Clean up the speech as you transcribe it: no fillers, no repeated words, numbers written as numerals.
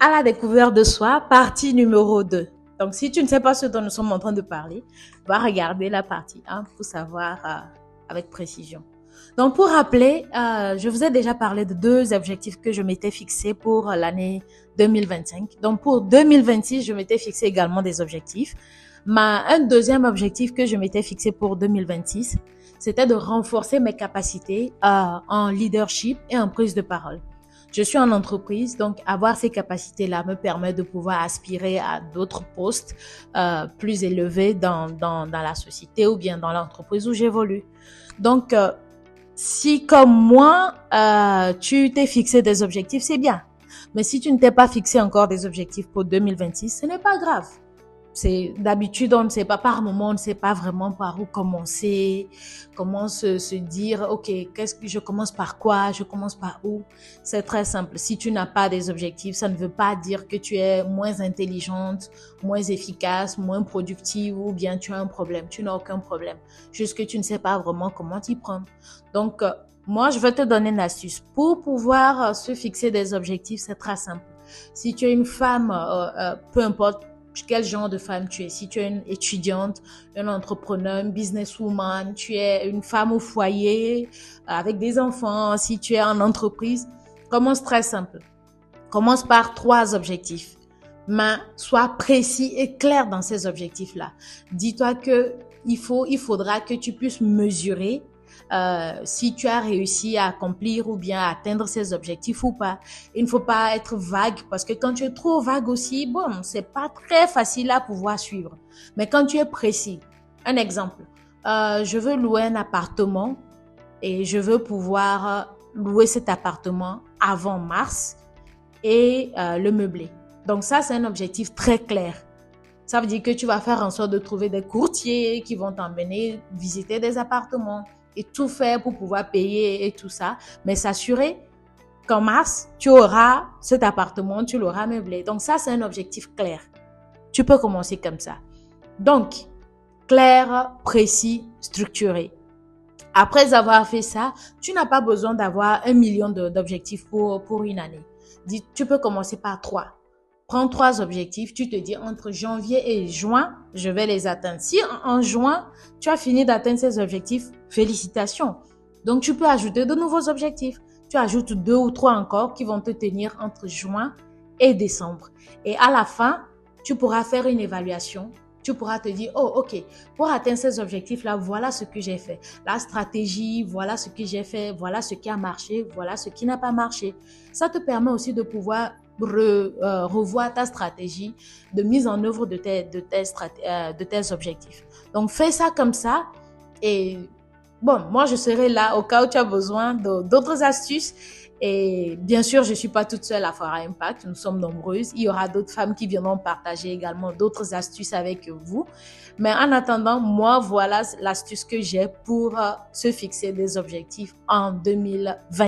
À la découverte de soi, partie numéro 2. Donc, si tu ne sais pas ce dont nous sommes en train de parler, va regarder la partie 1 pour savoir avec précision. Donc, pour rappeler, je vous ai déjà parlé de 2 objectifs que je m'étais fixés pour l'année 2025. Donc, pour 2026, je m'étais fixé également des objectifs. Un deuxième objectif que je m'étais fixé pour 2026, c'était de renforcer mes capacités en leadership et en prise de parole. Je suis en entreprise, donc avoir ces capacités-là me permet de pouvoir aspirer à d'autres postes plus élevés dans la société ou bien dans l'entreprise où j'évolue. Donc, si comme moi, tu t'es fixé des objectifs, c'est bien. Mais si tu ne t'es pas fixé encore des objectifs pour 2026, ce n'est pas grave. C'est d'habitude, on ne sait pas, par moment, on ne sait pas vraiment par où commencer, comment se dire, ok, qu'est-ce que je commence par quoi, je commence par où. C'est très simple. Si tu n'as pas des objectifs, ça ne veut pas dire que tu es moins intelligente, moins efficace, moins productive ou bien tu as un problème. Tu n'as aucun problème. Juste que tu ne sais pas vraiment comment t'y prendre. Donc, moi, je vais te donner une astuce. Pour pouvoir se fixer des objectifs, c'est très simple. Si tu es une femme, peu importe quel genre de femme tu es. Si tu es une étudiante, un entrepreneur, une businesswoman, tu es une femme au foyer avec des enfants, si tu es en entreprise, commence très simple. Commence par 3 objectifs. Mais sois précis et clair dans ces objectifs-là. Dis-toi que il faudra que tu puisses mesurer si tu as réussi à accomplir ou bien à atteindre ces objectifs ou pas. Il ne faut pas être vague parce que quand tu es trop vague aussi, bon, c'est pas très facile à pouvoir suivre. Mais quand tu es précis, un exemple, je veux louer un appartement et je veux pouvoir louer cet appartement avant mars et le meubler. Donc ça, c'est un objectif très clair. Ça veut dire que tu vas faire en sorte de trouver des courtiers qui vont t'emmener visiter des appartements et tout faire pour pouvoir payer et tout ça. Mais s'assurer qu'en mars, tu auras cet appartement, tu l'auras meublé. Donc ça, c'est un objectif clair. Tu peux commencer comme ça. Donc, clair, précis, structuré. Après avoir fait ça, tu n'as pas besoin d'avoir 1 million d'objectifs pour une année. Tu peux commencer par 3. Prends 3 objectifs, tu te dis entre janvier et juin, je vais les atteindre. Si en juin, tu as fini d'atteindre ces objectifs, félicitations. Donc, tu peux ajouter de nouveaux objectifs. Tu ajoutes 2 ou 3 encore qui vont te tenir entre juin et décembre. Et à la fin, tu pourras faire une évaluation. Tu pourras te dire, oh, ok, pour atteindre ces objectifs-là, voilà ce que j'ai fait. La stratégie, voilà ce que j'ai fait, voilà ce qui a marché, voilà ce qui n'a pas marché. Ça te permet aussi de pouvoir revoir ta stratégie de mise en œuvre de tes objectifs. Donc, fais ça comme ça et bon, moi, je serai là au cas où tu as besoin d'autres astuces. Et bien sûr, je ne suis pas toute seule à Fora Impact. Nous sommes nombreuses. Il y aura d'autres femmes qui viendront partager également d'autres astuces avec vous. Mais en attendant, moi, voilà l'astuce que j'ai pour se fixer des objectifs en 2020.